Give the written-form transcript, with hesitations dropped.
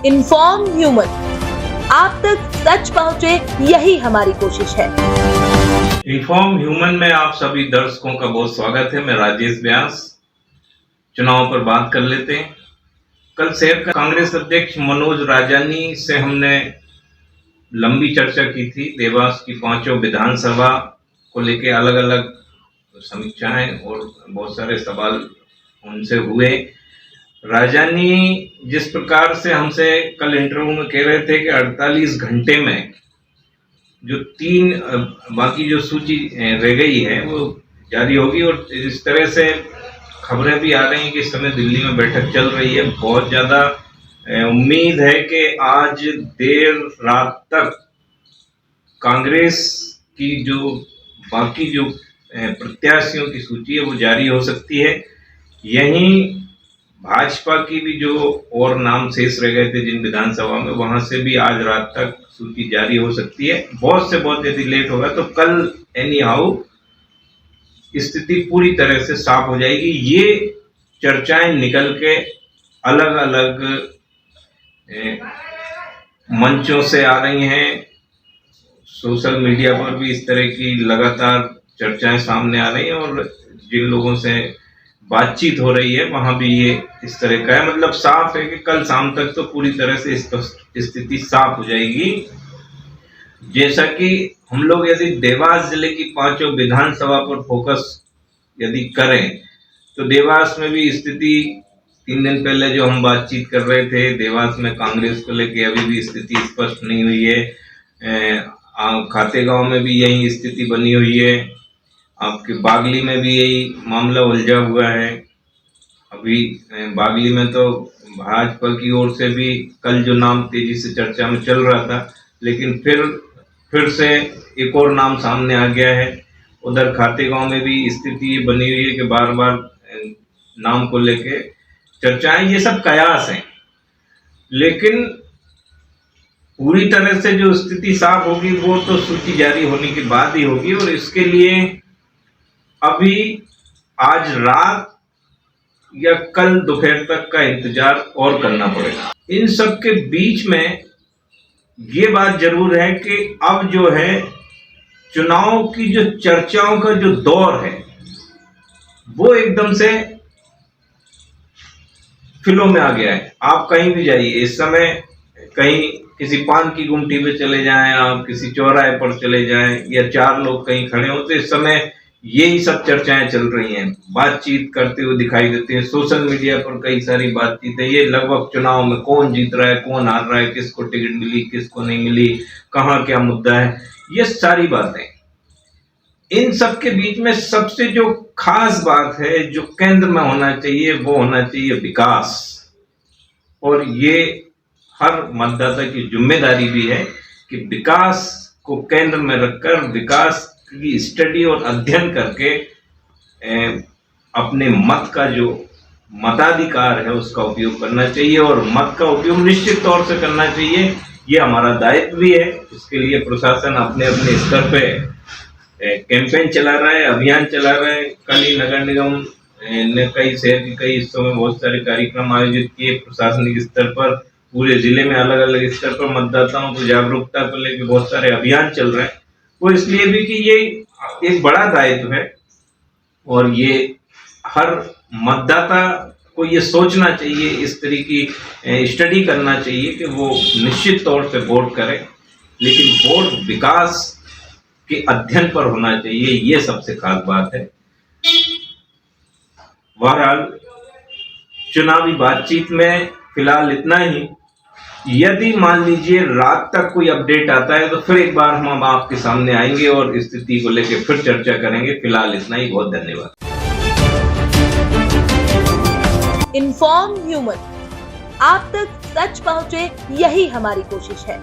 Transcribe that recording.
Inform human, आप तक सच पहुंचे, यही हमारी कोशिश है। इन्फॉर्म ह्यूमन में आप सभी दर्शकों का बहुत स्वागत है। मैं राजेश व्यास। चुनाव पर बात कर लेते हैं। कल शहर का कांग्रेस अध्यक्ष मनोज राजानी से हमने लंबी चर्चा की थी। देवास की 5 विधानसभा को लेकर अलग अलग समीक्षाएं और बहुत सारे सवाल उनसे हुए। राजानी जिस प्रकार से हमसे कल इंटरव्यू में कह रहे थे कि 48 घंटे में जो 3 बाकी जो सूची रह गई है वो जारी होगी, और इस तरह से खबरें भी आ रही हैं कि इस समय दिल्ली में बैठक चल रही है। बहुत ज़्यादा उम्मीद है कि आज देर रात तक कांग्रेस की जो बाकी जो प्रत्याशियों की सूची है वो जारी हो सकती है। यहीं भाजपा की भी जो और नाम शेष रह गए थे जिन विधानसभा में, वहां से भी आज रात तक सूची जारी हो सकती है। बहुत से बहुत यदि लेट होगा तो कल एनी हाउ स्थिति पूरी तरह से साफ हो जाएगी। ये चर्चाएं निकल के अलग अलग मंचों से आ रही हैं। सोशल मीडिया पर भी इस तरह की लगातार चर्चाएं सामने आ रही हैं, और जिन लोगों से बातचीत हो रही है वहां भी ये इस तरह का है। मतलब साफ है कि कल शाम तक तो पूरी तरह से स्थिति साफ हो जाएगी। जैसा कि हम लोग यदि देवास जिले की 5 विधानसभा पर फोकस यदि करें तो देवास में भी स्थिति 3 दिन पहले जो हम बातचीत कर रहे थे, देवास में कांग्रेस को लेके अभी भी स्थिति स्पष्ट नहीं हुई है। खातेगांव में भी यही स्थिति बनी हुई है। आपके बागली में भी यही मामला उलझा हुआ है। अभी बागली में तो भाजपा की ओर से भी कल जो नाम तेजी से चर्चा में चल रहा था, लेकिन फिर से एक और नाम सामने आ गया है। उधर खातेगांव में भी स्थिति ये बनी हुई है कि बार बार नाम को लेके चर्चाएं, ये सब कयास हैं। लेकिन पूरी तरह से जो स्थिति साफ होगी वो तो सूची जारी होने के बाद ही होगी, और इसके लिए अभी आज रात या कल दोपहर तक का इंतजार और करना पड़ेगा। इन सब के बीच में ये बात जरूर है कि अब जो है चुनाव की जो चर्चाओं का जो दौर है वो एकदम से फिल्मों में आ गया है। आप कहीं भी जाइए इस समय, कहीं किसी पान की गुमटी पे चले जाएं, आप किसी चौराहे पर चले जाएं, या 4 लोग कहीं खड़े हो तो इस समय यही सब चर्चाएं चल रही हैं, बातचीत करते हुए दिखाई देते हैं। सोशल मीडिया पर कई सारी बातचीत है। ये लगभग चुनाव में कौन जीत रहा है, कौन हार रहा है, किसको टिकट मिली, किसको नहीं मिली, कहाँ क्या मुद्दा है, ये सारी बातें। इन सब के बीच में सबसे जो खास बात है, जो केंद्र में होना चाहिए, वो होना चाहिए विकास। और ये हर मतदाता की जिम्मेदारी भी है कि विकास को केंद्र में रखकर विकास की स्टडी और अध्ययन करके अपने मत का जो मताधिकार है उसका उपयोग करना चाहिए, और मत का उपयोग निश्चित तौर से करना चाहिए। ये हमारा दायित्व भी है। इसके लिए प्रशासन अपने अपने स्तर पे कैंपेन चला रहा है, अभियान चला रहा है। कल ही नगर निगम ने कई शहर के कई हिस्सों में बहुत सारे कार्यक्रम आयोजित किए। प्रशासनिक स्तर पर पूरे जिले में अलग अलग स्तर पर मतदाताओं को जागरूकता को लेकर बहुत सारे अभियान चल रहे हैं। वो इसलिए भी कि ये एक बड़ा दायित्व है, और ये हर मतदाता को ये सोचना चाहिए, इस तरह की स्टडी करना चाहिए कि वो निश्चित तौर से वोट करे, लेकिन वोट विकास के अध्ययन पर होना चाहिए। ये सबसे खास बात है। बहरहाल चुनावी बातचीत में फिलहाल इतना ही। यदि मान लीजिए रात तक कोई अपडेट आता है तो फिर एक बार हम आपके सामने आएंगे और स्थिति को लेकर फिर चर्चा करेंगे। फिलहाल इतना ही। बहुत धन्यवाद। इन्फॉर्म ह्यूमन, आप तक सच पहुंचे, यही हमारी कोशिश है।